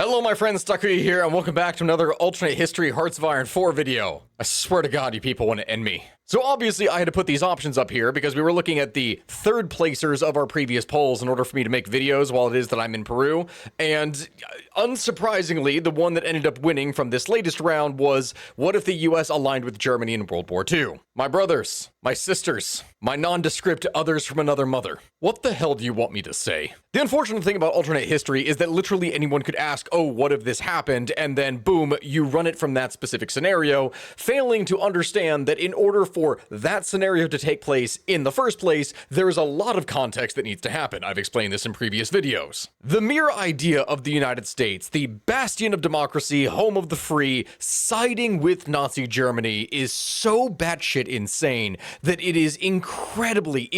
Hello my friends, Stuckery here, and welcome back to another Alternate History Hearts of Iron 4 video. I swear to God, you people want to end me. So obviously I had to put these options up here because we were looking at the third placers of our previous polls in order for me to make videos while it is that I'm in Peru, and unsurprisingly, the one that ended up winning from this latest round was, what if the US aligned with Germany in World War II? My brothers, my sisters, my nondescript others from another mother. What the hell do you want me to say? The unfortunate thing about alternate history is that literally anyone could ask, oh, what if this happened? And then boom, you run it from that specific scenario, failing to understand that in order for that scenario to take place in the first place, there is a lot of context that needs to happen. I've explained this in previous videos. The mere idea of the United States, the bastion of democracy, home of the free, siding with Nazi Germany is so batshit insane that it is incredibly,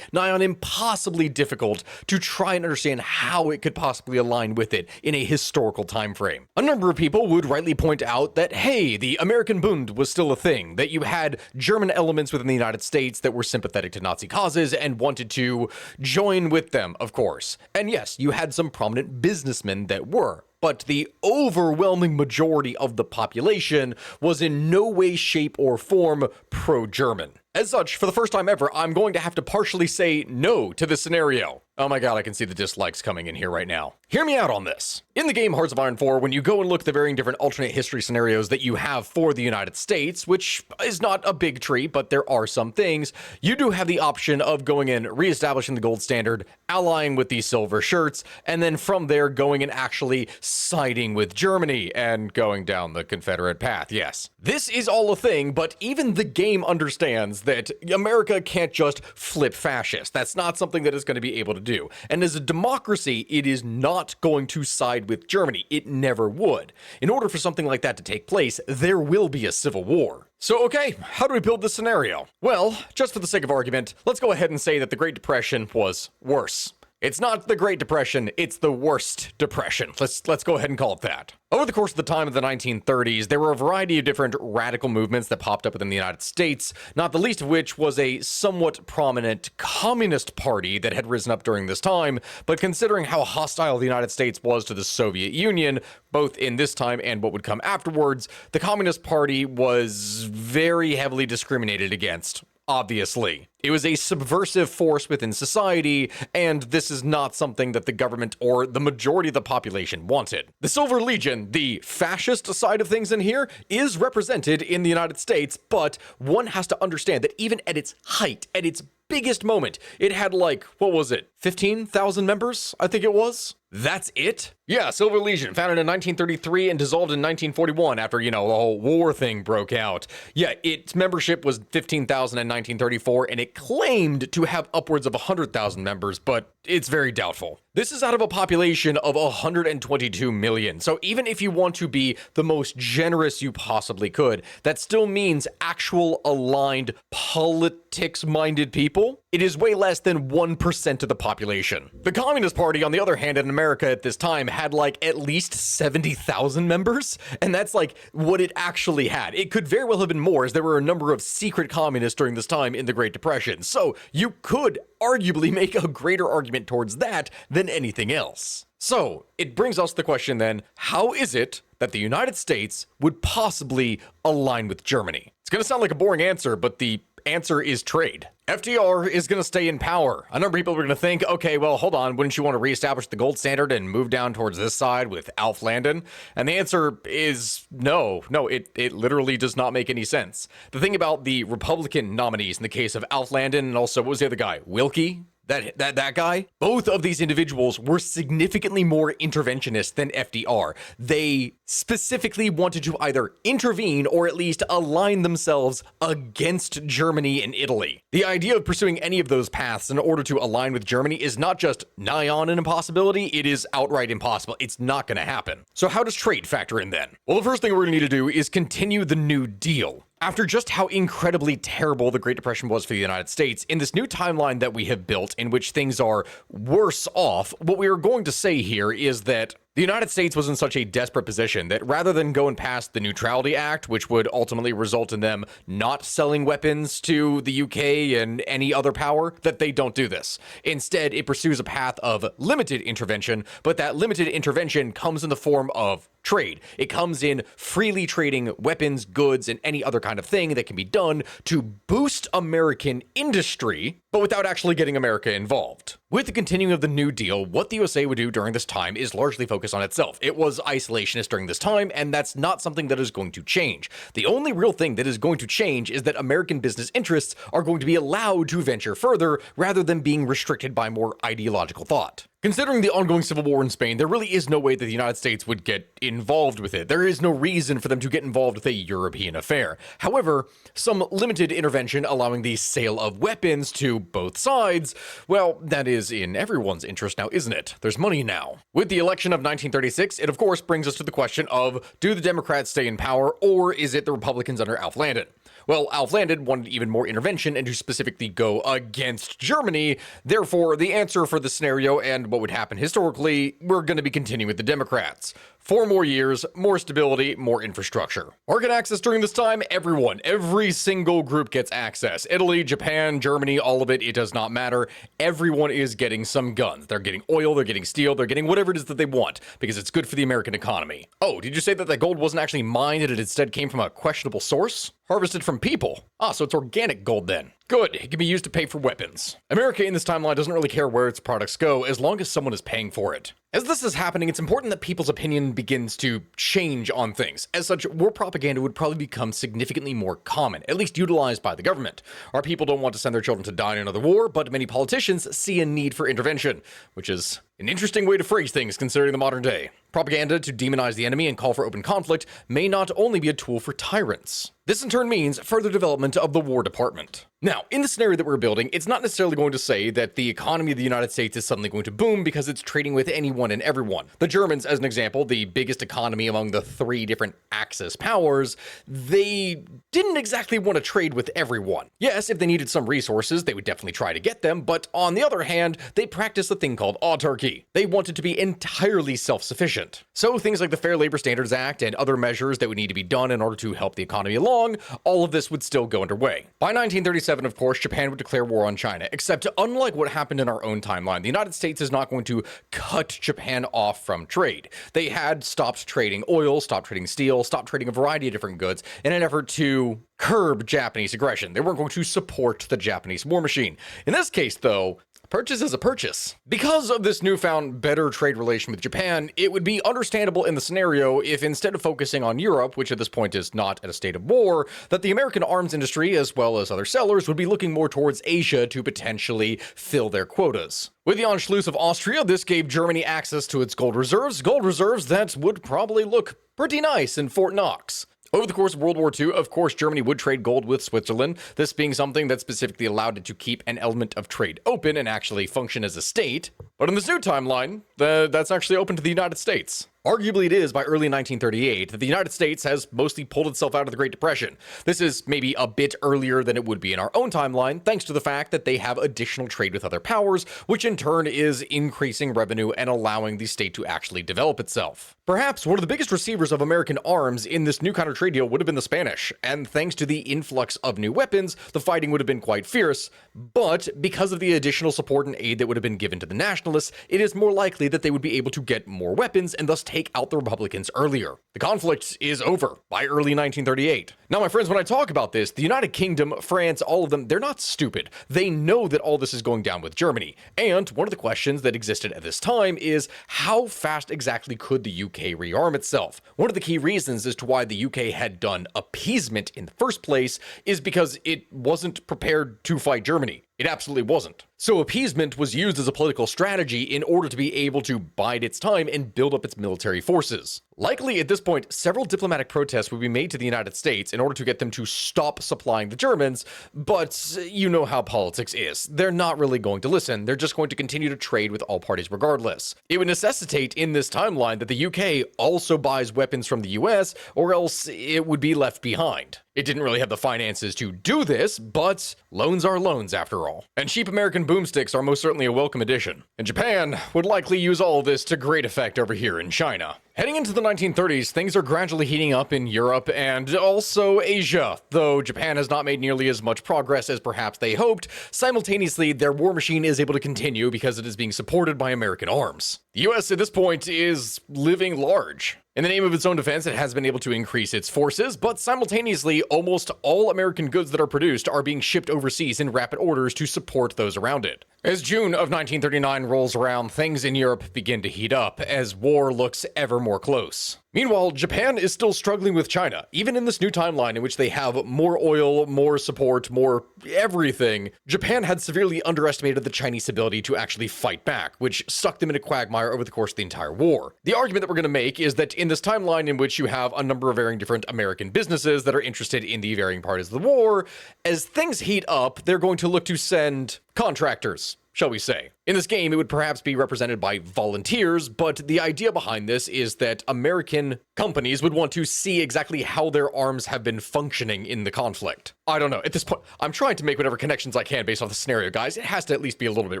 nigh on impossibly difficult to try and understand how it could possibly align with it in a historical time frame. A number of people would rightly point out that, hey, the American Bund was still a thing, that you had German elements within the United States that were sympathetic to Nazi causes and wanted to join with them, of course. And yes, you had some prominent businessmen that were. But the overwhelming majority of the population was in no way, shape, or form pro-German. As such, for the first time ever, I'm going to have to partially say no to this scenario. Oh my god, I can see the dislikes coming in here right now. Hear me out on this. In the game Hearts of Iron 4, when you go and look at the varying different alternate history scenarios that you have for the United States, which is not a big tree, but there are some things, you do have the option of going and reestablishing the gold standard, allying with the silver shirts, and then from there going and actually siding with Germany and going down the Confederate path, yes. This is all a thing, but even the game understands that America can't just flip fascist. That's not something that is going to be able to do. And as a democracy, it is not going to side with Germany. It never would. In order for something like that to take place, there will be a civil war. So, okay, how do we build this scenario? Well, just for the sake of argument, let's go ahead and say that the Great Depression was worse. It's not the Great Depression, it's the worst depression. Let's go ahead and call it that. Over the course of the time of the 1930s, there were a variety of different radical movements that popped up within the United States, not the least of which was a somewhat prominent communist party that had risen up during this time, but considering how hostile the United States was to the Soviet Union, both in this time and what would come afterwards, the Communist Party was very heavily discriminated against. Obviously. It was a subversive force within society, and this is not something that the government or the majority of the population wanted. The Silver Legion, the fascist side of things in here, is represented in the United States, but one has to understand that even at its height, at its biggest moment, it had like, what was it, 15,000 members, I think it was? That's it? Yeah, Silver Legion, founded in 1933 and dissolved in 1941 after, the whole war thing broke out. Yeah, its membership was 15,000 in 1934, and it claimed to have upwards of 100,000 members, but it's very doubtful. This is out of a population of 122 million, so even if you want to be the most generous you possibly could, that still means actual aligned politics-minded people. It is way less than 1% of the population. The Communist Party, on the other hand, in America at this time had like at least 70,000 members, and that's like what it actually had. It could very well have been more, as there were a number of secret communists during this time in the Great Depression, so you could arguably make a greater argument towards that than anything else. So, it brings us the question then, how is it that the United States would possibly align with Germany? It's gonna sound like a boring answer, but the answer is trade. FDR is going to stay in power. A number of people are going to think, okay, well, hold on, wouldn't you want to reestablish the gold standard and move down towards this side with Alf Landon? And the answer is no, it literally does not make any sense. The thing about the Republican nominees in the case of Alf Landon and also, what was the other guy, Wilkie? That guy? Both of these individuals were significantly more interventionist than FDR. They specifically wanted to either intervene or at least align themselves against Germany and Italy. The idea of pursuing any of those paths in order to align with Germany is not just nigh on an impossibility, it is outright impossible. It's not going to happen. So how does trade factor in then? Well, the first thing we're going to need to do is continue the New Deal. After just how incredibly terrible the Great Depression was for the United States, in this new timeline that we have built in which things are worse off, what we are going to say here is that The United States was in such a desperate position that rather than go and pass the Neutrality Act, which would ultimately result in them not selling weapons to the UK and any other power, that they don't do this. Instead, it pursues a path of limited intervention, but that limited intervention comes in the form of trade. It comes in freely trading weapons, goods, and any other kind of thing that can be done to boost American industry, but without actually getting America involved. With the continuing of the New Deal, what the USA would do during this time is largely focused on itself. It was isolationist during this time, and that's not something that is going to change. The only real thing that is going to change is that American business interests are going to be allowed to venture further rather than being restricted by more ideological thought. Considering the ongoing civil war in Spain, there really is no way that the United States would get involved with it. There is no reason for them to get involved with a European affair. However, some limited intervention allowing the sale of weapons to both sides, well, that is in everyone's interest now, isn't it? There's money now. With the election of 1936, it of course brings us to the question of, do the Democrats stay in power, or is it the Republicans under Alf Landon? Well, Alf Landon wanted even more intervention and to specifically go against Germany. Therefore, the answer for the scenario and what would happen historically, we're going to be continuing with the Democrats. 4 more years, more stability, more infrastructure. Market access during this time, everyone, every single group gets access. Italy, Japan, Germany, all of it, it does not matter. Everyone is getting some guns. They're getting oil, they're getting steel, they're getting whatever it is that they want because it's good for the American economy. Oh, did you say that the gold wasn't actually mined and it instead came from a questionable source? Harvested from people. Ah, so it's organic gold then. Good, it can be used to pay for weapons. America in this timeline doesn't really care where its products go as long as someone is paying for it. As this is happening, it's important that people's opinion begins to change on things. As such, war propaganda would probably become significantly more common, at least utilized by the government. Our people don't want to send their children to die in another war, but many politicians see a need for intervention, which is an interesting way to phrase things considering the modern day. Propaganda to demonize the enemy and call for open conflict may not only be a tool for tyrants. This in turn means further development of the War Department. Now, in the scenario that we're building, it's not necessarily going to say that the economy of the United States is suddenly going to boom because it's trading with anyone and everyone. The Germans, as an example, the biggest economy among the 3 different Axis powers, they didn't exactly want to trade with everyone. Yes, if they needed some resources, they would definitely try to get them, but on the other hand, they practiced a thing called autarky. They wanted to be entirely self-sufficient. So things like the Fair Labor Standards Act and other measures that would need to be done in order to help the economy along, all of this would still go underway. By 1937, of course, Japan would declare war on China, except unlike what happened in our own timeline, the United States is not going to cut Japan off from trade. They had stopped trading oil, stopped trading steel, stopped trading a variety of different goods in an effort to curb Japanese aggression. They weren't going to support the Japanese war machine. In this case, though, purchase is a purchase. Because of this newfound better trade relation with Japan, it would be understandable in the scenario if instead of focusing on Europe, which at this point is not at a state of war, that the American arms industry, as well as other sellers, would be looking more towards Asia to potentially fill their quotas. With the Anschluss of Austria, this gave Germany access to its gold reserves that would probably look pretty nice in Fort Knox. Over the course of World War II, of course, Germany would trade gold with Switzerland, this being something that specifically allowed it to keep an element of trade open and actually function as a state. But in this new timeline, that's actually open to the United States. Arguably it is by early 1938 that the United States has mostly pulled itself out of the Great Depression. This is maybe a bit earlier than it would be in our own timeline, thanks to the fact that they have additional trade with other powers, which in turn is increasing revenue and allowing the state to actually develop itself. Perhaps one of the biggest receivers of American arms in this new kind of trade deal would have been the Spanish, and thanks to the influx of new weapons, the fighting would have been quite fierce, but because of the additional support and aid that would have been given to the nationalists, it is more likely that they would be able to get more weapons and thus take out the Republicans earlier. The conflict is over by early 1938. Now, my friends, when I talk about this, the United Kingdom, France, all of them, they're not stupid. They know that all this is going down with Germany. And one of the questions that existed at this time is how fast exactly could the UK rearm itself? One of the key reasons as to why the UK had done appeasement in the first place is because it wasn't prepared to fight Germany. It absolutely wasn't. So appeasement was used as a political strategy in order to be able to bide its time and build up its military forces. Likely at this point, several diplomatic protests would be made to the United States in order to get them to stop supplying the Germans, but you know how politics is. They're not really going to listen, they're just going to continue to trade with all parties regardless. It would necessitate in this timeline that the UK also buys weapons from the US, or else it would be left behind. It didn't really have the finances to do this, but loans are loans after all. And cheap American boomsticks are most certainly a welcome addition. And Japan would likely use all of this to great effect over here in China. Heading into the 1930s, things are gradually heating up in Europe and also Asia, though Japan has not made nearly as much progress as perhaps they hoped. Simultaneously, their war machine is able to continue because it is being supported by American arms. The US at this point is living large. In the name of its own defense, it has been able to increase its forces, but simultaneously, almost all American goods that are produced are being shipped overseas in rapid orders to support those around it. As June of 1939 rolls around, things in Europe begin to heat up as war looks ever more close. Meanwhile, Japan is still struggling with China, even in this new timeline in which they have more oil, more support, more everything. Japan had severely underestimated the Chinese ability to actually fight back, which stuck them in a quagmire over the course of the entire war. The argument that we're going to make is that in this timeline in which you have a number of varying different American businesses that are interested in the varying parts of the war, as things heat up, they're going to look to send contractors, shall we say. In this game, it would perhaps be represented by volunteers, but the idea behind this is that American companies would want to see exactly how their arms have been functioning in the conflict. I don't know. At this point, I'm trying to make whatever connections I can based off the scenario, guys. It has to at least be a little bit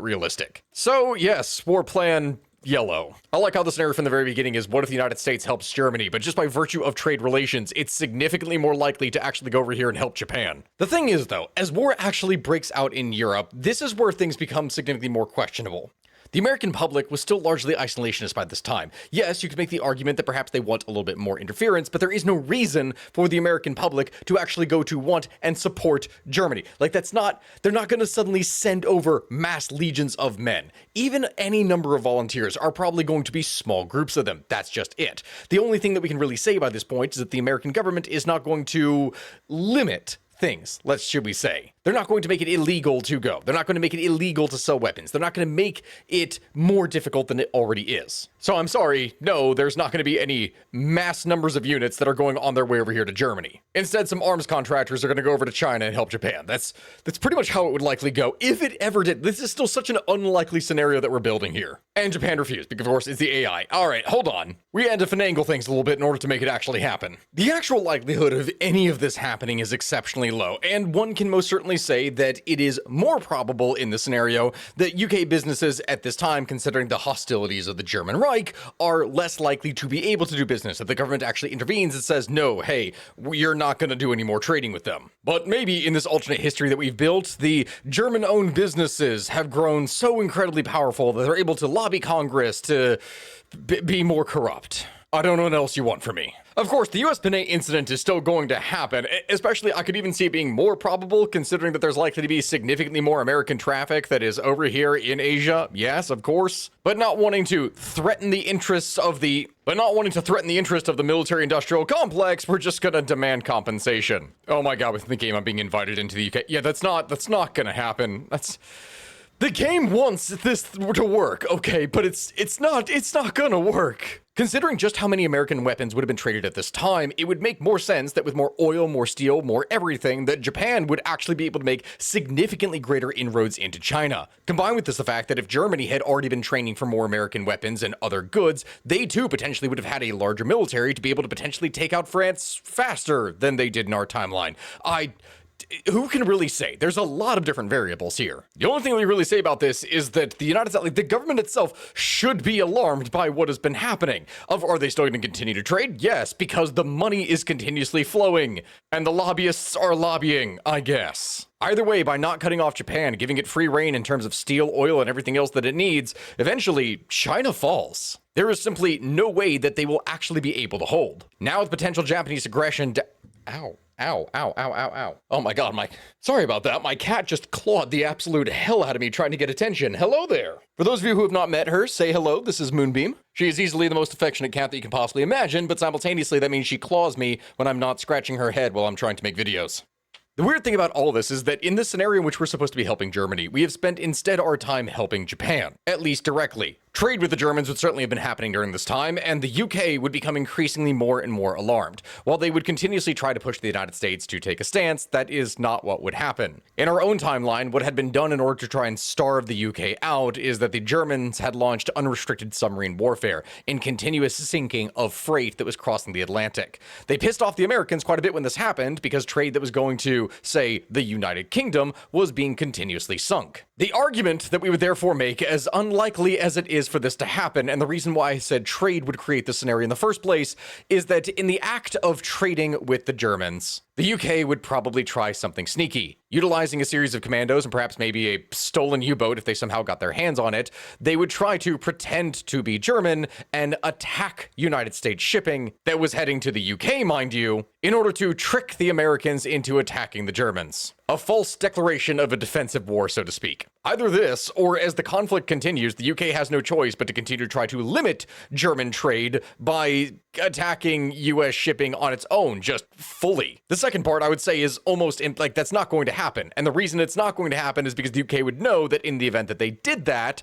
realistic. So, yes, war plan yellow. I like how the scenario from the very beginning is, what if the United States helps Germany? But just by virtue of trade relations, it's significantly more likely to actually go over here and help Japan. The thing is, though, as war actually breaks out in Europe, this is where things become significantly more questionable. The American public was still largely isolationist by this time. Yes, you could make the argument that perhaps they want a little bit more interference, but there is no reason for the American public to actually go to want and support Germany. Like, they're not going to suddenly send over mass legions of men. Even any number of volunteers are probably going to be small groups of them. That's just it. The only thing that we can really say by this point is that the American government is not going to limit things, should we say. They're not going to make it illegal to go. They're not going to make it illegal to sell weapons. They're not going to make it more difficult than it already is. So I'm sorry, no, there's not going to be any mass numbers of units that are going on their way over here to Germany. Instead, some arms contractors are going to go over to China and help Japan. That's pretty much how it would likely go, if it ever did. This is still such an unlikely scenario that we're building here. And Japan refused, because of course it's the AI. All right, hold on. We had to finagle things a little bit in order to make it actually happen. The actual likelihood of any of this happening is exceptionally low, and one can most certainly say that it is more probable in the scenario that UK businesses at this time, considering the hostilities of the German Reich, are less likely to be able to do business. If the government actually intervenes and says, no, hey, you're not going to do any more trading with them. But maybe in this alternate history that we've built, the German-owned businesses have grown so incredibly powerful that they're able to lobby Congress to be more corrupt. I don't know what else you want from me. Of course, the US Panay incident is still going to happen, especially I could even see it being more probable considering that there's likely to be significantly more American traffic that is over here in Asia. Yes, of course, but not wanting to threaten the interests of the military-industrial complex, we're just gonna demand compensation. Oh my god, within the game I'm being invited into the UK. Yeah, that's not gonna happen. The game wants this to work, okay, but it's not gonna work. Considering just how many American weapons would have been traded at this time, it would make more sense that with more oil, more steel, more everything, that Japan would actually be able to make significantly greater inroads into China. Combined with this, the fact that if Germany had already been training for more American weapons and other goods, they too potentially would have had a larger military to be able to potentially take out France faster than they did in our timeline. Who can really say? There's a lot of different variables here. The only thing we really say about this is that the United States, the government itself, should be alarmed by what has been happening. Are they still going to continue to trade? Yes, because the money is continuously flowing, and the lobbyists are lobbying, I guess. Either way, by not cutting off Japan, giving it free reign in terms of steel, oil, and everything else that it needs, eventually, China falls. There is simply no way that they will actually be able to hold. Now with potential Japanese aggression Ow. Ow, ow, ow, ow, ow. Oh my god, sorry about that. My cat just clawed the absolute hell out of me trying to get attention. Hello there. For those of you who have not met her, say hello. This is Moonbeam. She is easily the most affectionate cat that you can possibly imagine, but simultaneously that means she claws me when I'm not scratching her head while I'm trying to make videos. The weird thing about all of this is that in this scenario in which we're supposed to be helping Germany, we have spent instead our time helping Japan, at least directly. Trade with the Germans would certainly have been happening during this time, and the UK would become increasingly more and more alarmed. While they would continuously try to push the United States to take a stance, that is not what would happen. In our own timeline, what had been done in order to try and starve the UK out is that the Germans had launched unrestricted submarine warfare in continuous sinking of freight that was crossing the Atlantic. They pissed off the Americans quite a bit when this happened, because trade that was going to, say, the United Kingdom was being continuously sunk. The argument that we would therefore make, as unlikely as it is for this to happen, and the reason why I said trade would create this scenario in the first place, is that in the act of trading with the Germans, the UK would probably try something sneaky. Utilizing a series of commandos and perhaps maybe a stolen U-boat if they somehow got their hands on it, they would try to pretend to be German and attack United States shipping that was heading to the UK, mind you, in order to trick the Americans into attacking the Germans. A false declaration of a defensive war, so to speak. Either this, or as the conflict continues, the UK has no choice but to continue to try to limit German trade by attacking US shipping on its own, just fully. The second part, I would say, is almost like that's not going to happen. And the reason it's not going to happen is because the UK would know that in the event that they did that,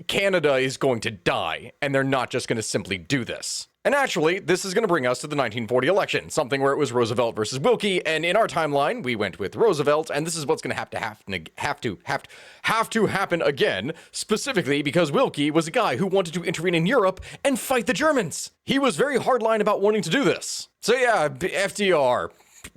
Canada is going to die, and they're not just going to simply do this. And naturally, this is going to bring us to the 1940 election, something where it was Roosevelt versus Wilkie, and in our timeline, we went with Roosevelt, and this is what's going to have to happen again, specifically because Wilkie was a guy who wanted to intervene in Europe and fight the Germans. He was very hardline about wanting to do this. So yeah, FDR,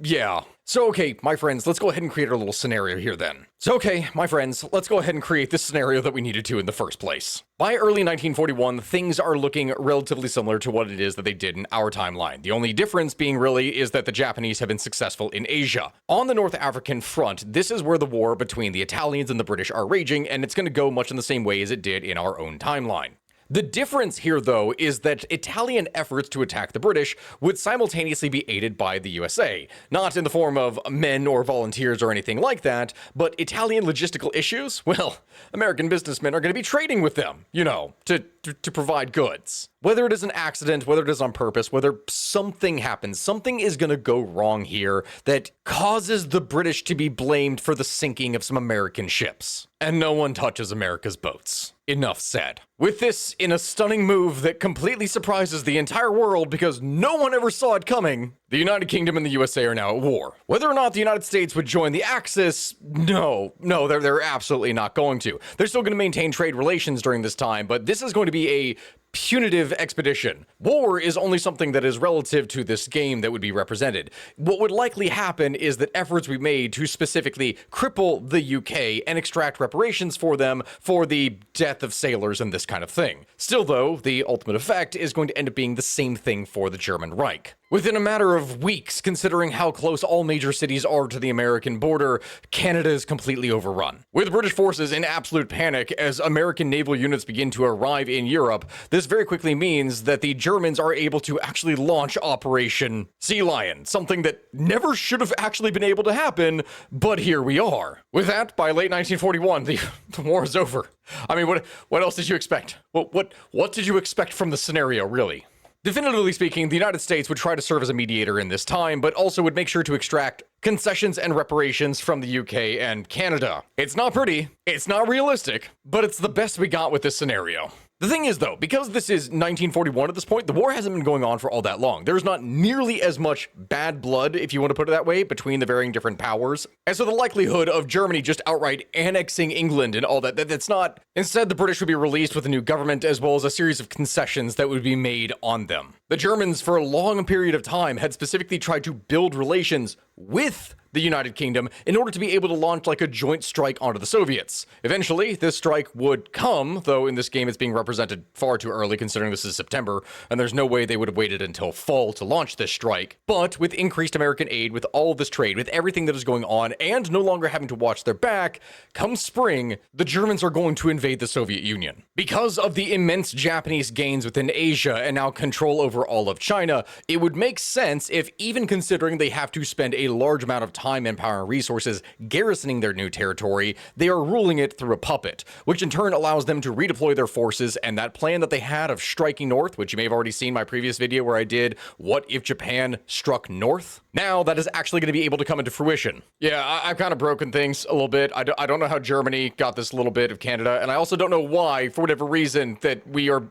yeah. So okay, my friends, let's go ahead and create our little scenario here then. So okay, my friends, let's go ahead and create this scenario that we needed to in the first place. By early 1941, things are looking relatively similar to what it is that they did in our timeline. The only difference being really is that the Japanese have been successful in Asia. On the North African front, this is where the war between the Italians and the British are raging, and it's going to go much in the same way as it did in our own timeline. The difference here, though, is that Italian efforts to attack the British would simultaneously be aided by the USA. Not in the form of men or volunteers or anything like that, but Italian logistical issues? Well, American businessmen are going to be trading with them, you know, to provide goods. Whether it is an accident, whether it is on purpose, whether something happens, something is going to go wrong here that causes the British to be blamed for the sinking of some American ships. And no one touches America's boats. Enough said. With this, in a stunning move that completely surprises the entire world because no one ever saw it coming, the United Kingdom and the USA are now at war. Whether or not the United States would join the Axis, no, they're absolutely not going to. They're still going to maintain trade relations during this time, but this is going to be a punitive expedition. War is only something that is relative to this game that would be represented. What would likely happen is that efforts would be made to specifically cripple the UK and extract reparations for them for the death of sailors and this kind of thing. Still though, the ultimate effect is going to end up being the same thing for the German Reich. Within a matter of weeks, considering how close all major cities are to the American border, Canada is completely overrun. With British forces in absolute panic as American naval units begin to arrive in Europe, this very quickly means that the Germans are able to actually launch Operation Sea Lion, something that never should have actually been able to happen, but here we are. With that, by late 1941, the war is over. I mean, what else did you expect? What did you expect from the scenario, really? Definitively speaking, the United States would try to serve as a mediator in this time, but also would make sure to extract concessions and reparations from the UK and Canada. It's not pretty, it's not realistic, but it's the best we got with this scenario. The thing is, though, because this is 1941 at this point, the war hasn't been going on for all that long. There's not nearly as much bad blood, if you want to put it that way, between the varying different powers. And so the likelihood of Germany just outright annexing England and all that's not. Instead, the British would be released with a new government, as well as a series of concessions that would be made on them. The Germans, for a long period of time, had specifically tried to build relations with the United Kingdom in order to be able to launch like a joint strike onto the Soviets. Eventually, this strike would come, though in this game it's being represented far too early considering this is September, and there's no way they would have waited until fall to launch this strike. But with increased American aid, with all of this trade, with everything that is going on, and no longer having to watch their back, come spring, the Germans are going to invade the Soviet Union. Because of the immense Japanese gains within Asia and now control over all of China, it would make sense if, even considering they have to spend a large amount of time, manpower, and resources garrisoning their new territory, they are ruling it through a puppet, which in turn allows them to redeploy their forces, and that plan that they had of striking north, which you may have already seen my previous video where I did what if Japan struck north? Now that is actually going to be able to come into fruition. Yeah, I've kind of broken things a little bit. I don't know how Germany got this little bit of Canada, and I also don't know why, for whatever reason, that we are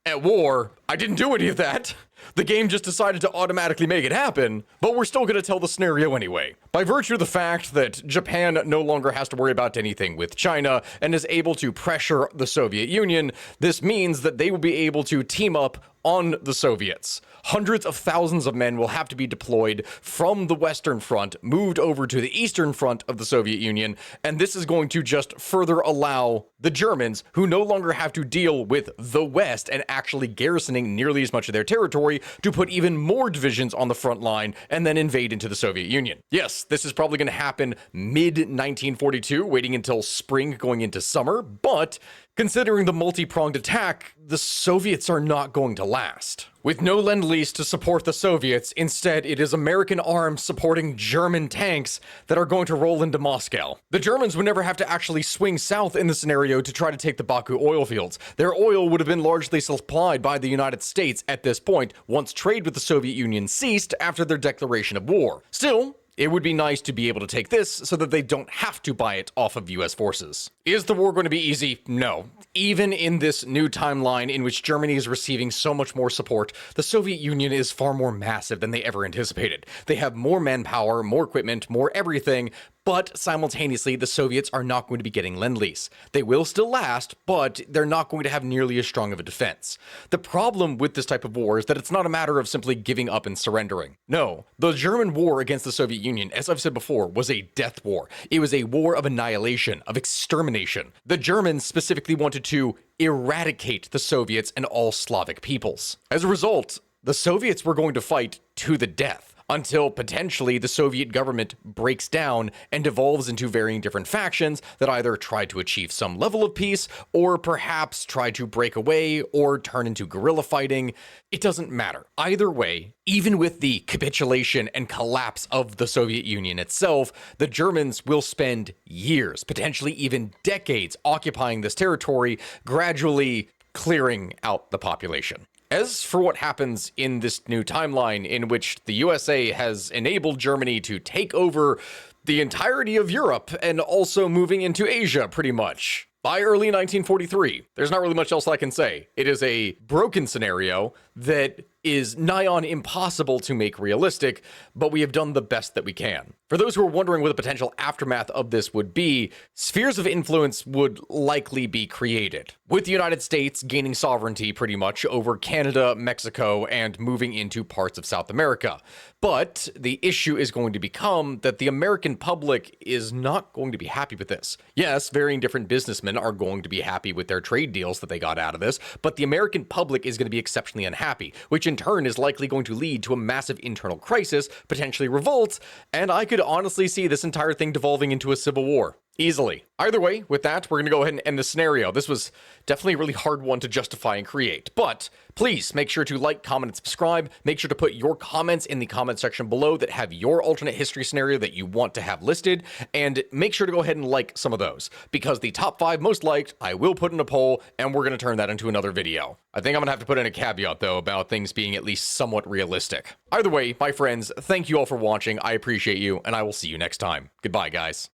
at war. I didn't do any of that. The game just decided to automatically make it happen, but we're still going to tell the scenario anyway. By virtue of the fact that Japan no longer has to worry about anything with China and is able to pressure the Soviet Union, this means that they will be able to team up on the Soviets. Hundreds of thousands of men will have to be deployed from the Western Front, moved over to the Eastern Front of the Soviet Union, and this is going to just further allow the Germans, who no longer have to deal with the West and actually garrisoning nearly as much of their territory, to put even more divisions on the front line and then invade into the Soviet Union. Yes, this is probably going to happen mid-1942, waiting until spring going into summer, but considering the multi-pronged attack, the Soviets are not going to last. With no Lend-Lease to support the Soviets, instead it is American arms supporting German tanks that are going to roll into Moscow. The Germans would never have to actually swing south in the scenario to try to take the Baku oil fields. Their oil would have been largely supplied by the United States at this point, once trade with the Soviet Union ceased after their declaration of war. Still, it would be nice to be able to take this so that they don't have to buy it off of US forces. Is the war going to be easy? No. Even in this new timeline in which Germany is receiving so much more support, the Soviet Union is far more massive than they ever anticipated. They have more manpower, more equipment, more everything, but simultaneously, the Soviets are not going to be getting Lend-Lease. They will still last, but they're not going to have nearly as strong of a defense. The problem with this type of war is that it's not a matter of simply giving up and surrendering. No, the German war against the Soviet Union, as I've said before, was a death war. It was a war of annihilation, of extermination. The Germans specifically wanted to eradicate the Soviets and all Slavic peoples. As a result, the Soviets were going to fight to the death, until potentially the Soviet government breaks down and devolves into varying different factions that either try to achieve some level of peace, or perhaps try to break away or turn into guerrilla fighting. It doesn't matter. Either way, even with the capitulation and collapse of the Soviet Union itself, the Germans will spend years, potentially even decades, occupying this territory, gradually clearing out the population. As for what happens in this new timeline in which the USA has enabled Germany to take over the entirety of Europe and also moving into Asia pretty much by early 1943, there's not really much else I can say. It is a broken scenario that is nigh on impossible to make realistic, but we have done the best that we can. For those who are wondering what the potential aftermath of this would be, spheres of influence would likely be created, with the United States gaining sovereignty pretty much over Canada, Mexico, and moving into parts of South America. But the issue is going to become that the American public is not going to be happy with this. Yes, varying different businessmen are going to be happy with their trade deals that they got out of this, but the American public is going to be exceptionally unhappy, which in turn is likely going to lead to a massive internal crisis, potentially revolts, and I could honestly see this entire thing devolving into a civil war. Easily. Either way, with that, we're going to go ahead and end the scenario. This was definitely a really hard one to justify and create, but please make sure to like, comment, and subscribe. Make sure to put your comments in the comment section below that have your alternate history scenario that you want to have listed, and make sure to go ahead and like some of those, because the top 5 most liked, I will put in a poll, and we're going to turn that into another video. I think I'm going to have to put in a caveat, though, about things being at least somewhat realistic. Either way, my friends, thank you all for watching. I appreciate you, and I will see you next time. Goodbye, guys.